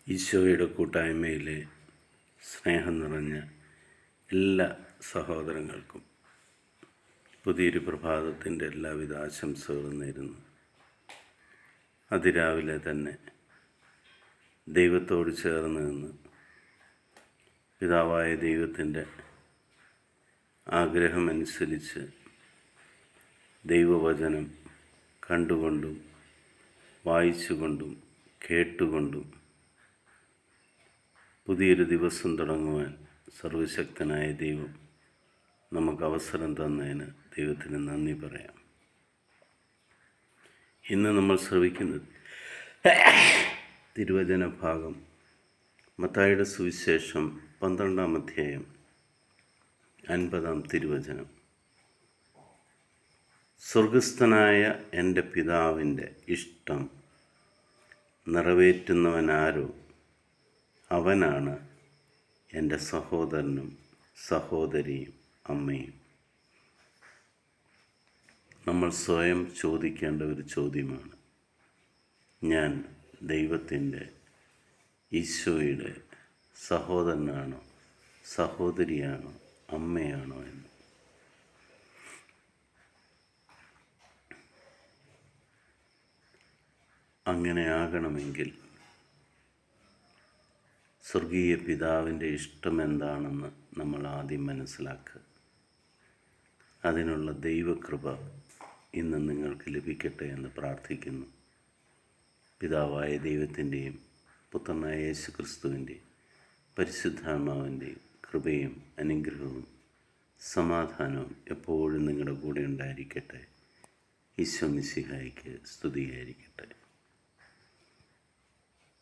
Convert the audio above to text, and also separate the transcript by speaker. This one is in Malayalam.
Speaker 1: ഈശോയുടെ കൂട്ടായ്മയിലെ സ്നേഹം നിറഞ്ഞ എല്ലാ സഹോദരങ്ങൾക്കും പുതിയൊരു പ്രഭാതത്തിൻ്റെ എല്ലാവിധ ആശംസകളും നേരുന്നു. അതിരാവിലെ തന്നെ ദൈവത്തോട് ചേർന്ന് നിന്ന് പിതാവായ ദൈവത്തിൻ്റെ ആഗ്രഹമനുസരിച്ച് ദൈവവചനം കണ്ടുകൊണ്ടും വായിച്ചുകൊണ്ടും കേട്ടുകൊണ്ടും പുതിയൊരു ദിവസം തുടങ്ങുവാൻ സർവശക്തനായ ദൈവം നമുക്ക് അവസരം തന്നതിന് ദൈവത്തിന് നന്ദി പറയാം. ഇന്ന് നമ്മൾ ശ്രവിക്കുന്നത് തിരുവചന ഭാഗം മത്തായിയുടെ സുവിശേഷം 12-ാം അധ്യായം 50-ാം തിരുവചനം. സ്വർഗസ്ഥനായ എൻ്റെ പിതാവിൻ്റെ ഇഷ്ടം നിറവേറ്റുന്നവനാരോ അവനാണ് എൻ്റെ സഹോദരനും സഹോദരിയും അമ്മയും. നമ്മൾ സ്വയം ചോദിക്കേണ്ട ഒരു ചോദ്യമാണ്, ഞാൻ ദൈവത്തിൻ്റെ ഈശോയുടെ സഹോദരനാണോ സഹോദരിയാണോ അമ്മയാണോ എന്ന്. അങ്ങനെ ആകണമെങ്കിൽ സ്വർഗീയ പിതാവിൻ്റെ ഇഷ്ടം എന്താണെന്ന് നമ്മൾ ആദ്യം മനസ്സിലാക്കുക. അതിനുള്ള ദൈവകൃപ ഇന്ന് നിങ്ങൾക്ക് ലഭിക്കട്ടെ എന്ന് പ്രാർത്ഥിക്കുന്നു. പിതാവായ ദൈവത്തിൻ്റെയും പുത്രനായ യേശു ക്രിസ്തുവിൻ്റെയും പരിശുദ്ധാത്മാവിൻ്റെയും കൃപയും അനുഗ്രഹവും സമാധാനവും എപ്പോഴും നിങ്ങളുടെ കൂടെ ഉണ്ടായിരിക്കട്ടെ. ഈശോ മിശിഹായ്ക്ക് സ്തുതിയായിരിക്കട്ടെ.